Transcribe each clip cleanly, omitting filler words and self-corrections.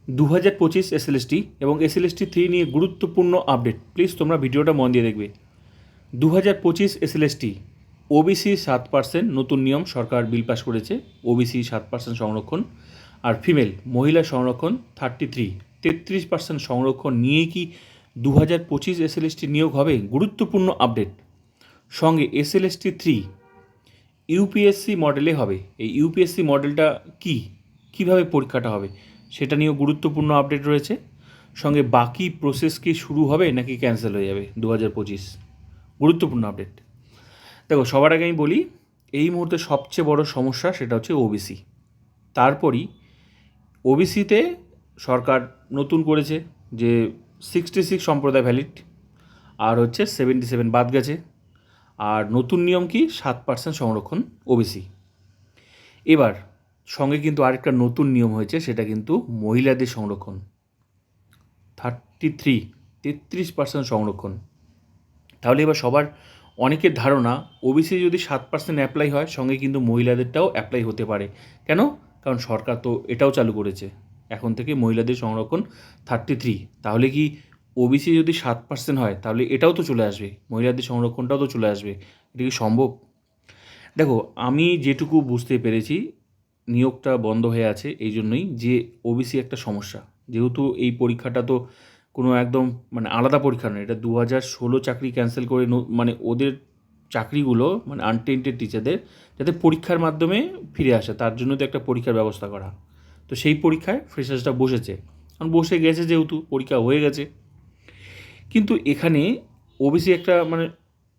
2025 SLST এবং SLST 3 নিয়ে গুরুত্বপূর্ণ আপডেট। প্লিজ তোমরা ভিডিওটা মন দিয়ে দেখবে। 2025 এসএলএসটি ওবিসি 7%, নতুন নিয়ম সরকার বিল পাস করেছে। ওবিসি 7% সংরক্ষণ, আর ফিমেল মহিলা সংরক্ষণ 33% সংরক্ষণ নিয়ে কি 2025 এসএলএসটি নিয়োগ হবে? গুরুত্বপূর্ণ আপডেট। সঙ্গে এসএলএসটি 3 ইউপিএসসি মডেলে হবে। এই ইউপিএসসি মডেলটা কীভাবে পরীক্ষাটা হবে সেটা নিয়েও গুরুত্বপূর্ণ আপডেট রয়েছে। সঙ্গে বাকি প্রসেস কি শুরু হবে নাকি ক্যান্সেল হয়ে যাবে 2025, গুরুত্বপূর্ণ আপডেট। দেখো, সবার আগে আমি বলি, এই মুহূর্তে সবচেয়ে বড় সমস্যা সেটা হচ্ছে ওবিসি। তারপরই ওবিসিতে সরকার নতুন করেছে যে 66 সম্প্রদায় ভ্যালিড, আর হচ্ছে 77 বাদ গেছে। আর নতুন নিয়ম কি 7% সংরক্ষণ ওবিসি। এবার সঙ্গে কিন্তু আরেকটা নতুন নিয়ম হয়েছে, সেটা কিন্তু মহিলাদের সংরক্ষণ 33% সংরক্ষণ। তাহলে এবার সবার অনেকের ধারণা ওবিসি যদি 7% অ্যাপ্লাই হয়, সঙ্গে কিন্তু মহিলাদেরটাও অ্যাপ্লাই হতে পারে। কেন? কারণ সরকার তো এটাও চালু করেছে, এখন থেকে মহিলাদের সংরক্ষণ 33। তাহলে কি ওবিসি যদি 7% হয় তাহলে এটাও তো চলে আসবে, মহিলাদের সংরক্ষণটাও তো চলে আসবে। এটা কি সম্ভব? দেখো, আমি যেটুকু বুঝতে পেরেছি, নিয়োগটা বন্ধ হয়ে আছে এই জন্যই যে ওবিসি একটা সমস্যা। যেহেতু এই পরীক্ষাটা তো কোনো একদম আলাদা পরীক্ষা নয়, এটা 2016 চাকরি ক্যান্সেল করে মানে ওদের চাকরিগুলো আনটেন্টেড টিচারদের যাতে পরীক্ষার মাধ্যমে ফিরে আসে, তার জন্য তো একটা পরীক্ষার ব্যবস্থা করা। তো সেই পরীক্ষায় ফ্রেশার্সটা বসেছে, কারণ বসে গেছে যেহেতু পরীক্ষা হয়ে গেছে। কিন্তু এখানে ওবিসি একটা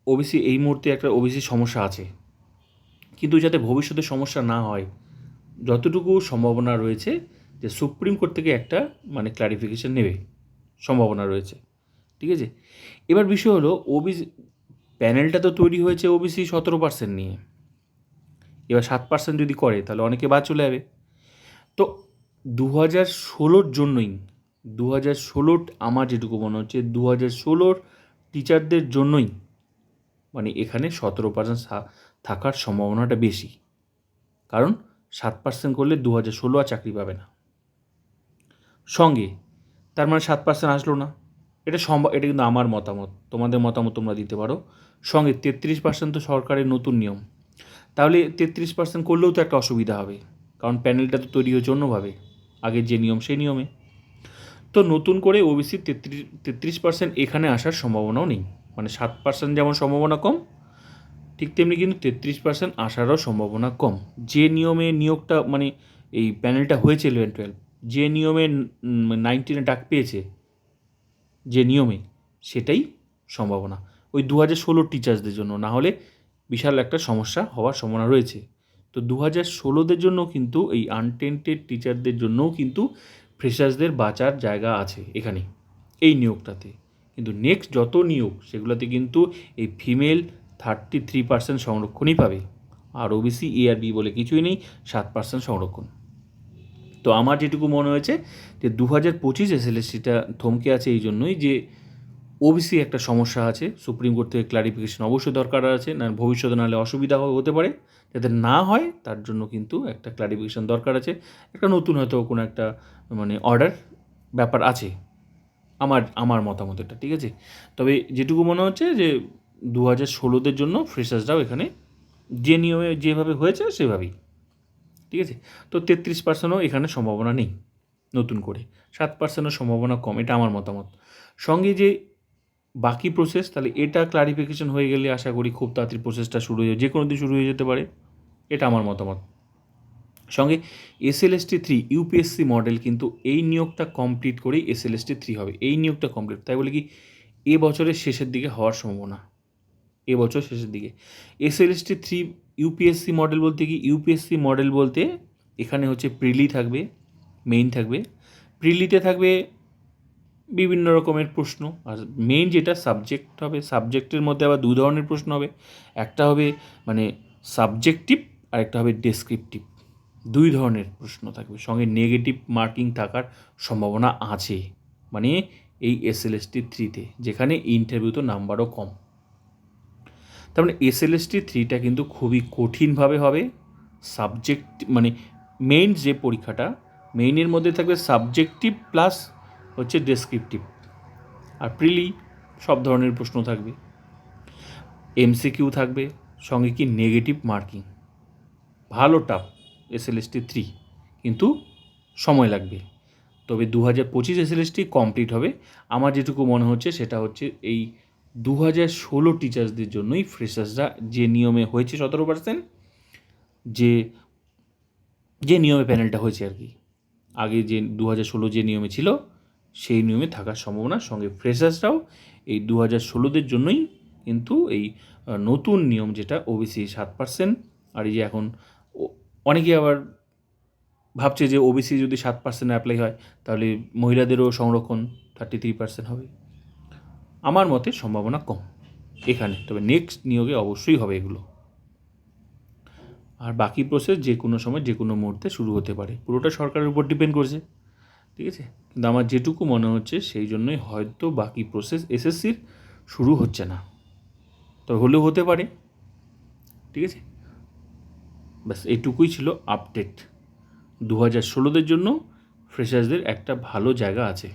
ওবিসি এই মুহূর্তে একটা ওবিসি সমস্যা আছে, কিন্তু যাতে ভবিষ্যতে সমস্যা না হয়, যতটুকু সম্ভাবনা রয়েছে যে সুপ্রিম কোর্ট থেকে একটা ক্লারিফিকেশান নেবে, সম্ভাবনা রয়েছে। ঠিক আছে, এবার বিষয় হলো ওবিসি প্যানেলটা তো তৈরি হয়েছে ওবিসি 17% নিয়ে। এবার 7% যদি করে তাহলে অনেকে বাদ চলে যাবে। তো 2016 জন্যই, 2016 আমার যেটুকু মনে হচ্ছে 2016 টিচারদের জন্যই এখানে 17% থাকার সম্ভাবনাটা বেশি। কারণ 7% করলে 2016 আর চাকরি পাবে না। সঙ্গে তার 7% আসলো না, এটা এটা কিন্তু আমার মতামত, তোমাদের মতামত তোমরা দিতে পারো। সঙ্গে 33% তো সরকারের নতুন নিয়ম, তাহলে 33% করলেও তো একটা অসুবিধা হবে, কারণ প্যানেলটা তো তৈরি হয়েছে অন্যভাবে, আগের যে নিয়ম সেই নিয়মে। তো নতুন করে ওবিসি 33% এখানে আসার সম্ভাবনাও নেই। 7% যেমন সম্ভাবনা কম, ঠিক তেমনি কিন্তু 33% আসারও সম্ভাবনা কম। যে নিয়মে নিয়োগটা এই প্যানেলটা হয়েছে 11-12, যে নিয়মে 19 ডাক পেয়েছে, যে নিয়মে, সেটাই সম্ভাবনা ওই 2016 টিচার্সদের জন্য, না হলে বিশাল একটা সমস্যা হওয়ার সম্ভাবনা রয়েছে। তো 2016দের জন্য কিন্তু এই আনটেন্টেড টিচারদের জন্যও কিন্তু ফ্রেশার্সদের বাঁচার জায়গা আছে এখানে, এই নিয়োগটাতে। কিন্তু নেক্সট যত নিয়োগ সেগুলোতে কিন্তু এই ফিমেল 33% সংরক্ষণই পাবে, আর ওবিসি এ আর বি বলে কিছুই নেই, 7% সংরক্ষণ। তো আমার যেটুকু মনে হয়েছে যে 2025 এসএলএসটিটা থমকে আছে এই জন্যই যে ওবিসি একটা সমস্যা আছে, সুপ্রিম কোর্ট থেকে ক্লারিফিকেশন অবশ্যই দরকার আছে, না ভবিষ্যতে নাহলে অসুবিধা হতে পারে। যাতে না হয় তার জন্য কিন্তু একটা ক্লারিফিকেশন দরকার আছে, একটা নতুন হয়তো কোনো একটা অর্ডার ব্যাপার আছে, আমার মতামত এটা। ঠিক আছে, তবে যেটুকু মনে হচ্ছে যে 2016দের জন্য ফ্রেশার্সরাও এখানে যে নিয়মে যেভাবে হয়েছে সেভাবেই। ঠিক আছে, তো 33%ও এখানে সম্ভাবনা নেই নতুন করে, 7%ও সম্ভাবনা কম, এটা আমার মতামত। সঙ্গে যে বাকি প্রসেস, তাহলে এটা ক্লারিফিকেশন হয়ে গেলে আশা করি খুব তাড়াতাড়ি প্রসেসটা শুরু হয়ে যে কোনো দিন শুরু হয়ে যেতে পারে, এটা আমার মতামত। সঙ্গে এসএলএসটি 3 ইউপিএসসি মডেল, কিন্তু এই নিয়োগটা কমপ্লিট করেই এসএলএসটি 3 হবে। এই নিয়োগটা কমপ্লিট, তাই বলে কি এ বছরের শেষের দিকে হওয়ার সম্ভাবনা, এবছর শেষের দিকে। এসএলএসটি 3 ইউপিএসসি মডেল বলতে কি, ইউপিএসসি মডেল বলতে এখানে হচ্ছে প্রিলি থাকবে, মেইন থাকবে। প্রিলিতে থাকবে বিভিন্ন রকমের প্রশ্ন, আর মেইন যেটা সাবজেক্ট হবে, সাবজেক্টের মধ্যে আবার দু ধরনের প্রশ্ন হবে, একটা হবে সাবজেক্টিভ আর একটা হবে ডেসক্রিপটিভ, দুই ধরনের প্রশ্ন থাকবে। সঙ্গে নেগেটিভ মার্কিং থাকার সম্ভাবনা আছে এই এসএলএসটি 3তে, যেখানে ইন্টারভিউতে নাম্বারও কম। তার এসএলএসটি 3টা কিন্তু খুবই কঠিনভাবে হবে। সাবজেক্ট মেইন যে পরীক্ষাটা মেইনের মধ্যে থাকবে সাবজেক্টিভ প্লাস হচ্ছে ডেসক্রিপটিভ, আর প্রিলি সব ধরনের প্রশ্ন থাকবে, এমসিকিউ থাকবে, সঙ্গে কি নেগেটিভ মার্কিং। ভালো টাফ SLST 3, কিন্তু সময় লাগবে। তবে 2025 SLST কমপ্লিট হবে। আমার যেটুকু মনে হচ্ছে সেটা হচ্ছে এই 2016 টিচার্সদের জন্যই ফ্রেশার্সরা যে নিয়মে হয়েছে 17%, যে নিয়মে প্যানেলটা হয়েছে আর কি, আগে যে 2016 যে নিয়মে ছিল সেই নিয়মে থাকার সম্ভাবনা, সঙ্গে ফ্রেশার্সরাও এই 2016দের জন্যই কিন্তু এই নতুন নিয়ম যেটা ওবিসি 7%, আর এই যে এখন অনেকে আবার ভাবছে যে ওবিসি যদি 7% অ্যাপ্লাই হয় তাহলে মহিলাদেরও সংরক্ষণ 33% হবে। আমার মতে সম্ভাবনা কম এখানে, তবে নেক্সট নিয়োগে অবশ্যই হবে এগুলো। আর বাকি প্রসেস যে কোনো সময় যে কোনো মুহূর্তে শুরু হতে পারে, পুরোটা সরকারের উপর ডিপেন্ড করছে, ঠিক আছে। কিন্তু আমার যেটুকু মনে হচ্ছে সেই জন্যই হয়তো বাকি প্রসেস এসএসসির শুরু হচ্ছে না, তবে হলেও হতে পারে, ঠিক আছে। ব্যাস এইটুকুই ছিল আপডেট। 2016দের জন্য ফ্রেশার্সদের একটা ভালো জায়গা আছে।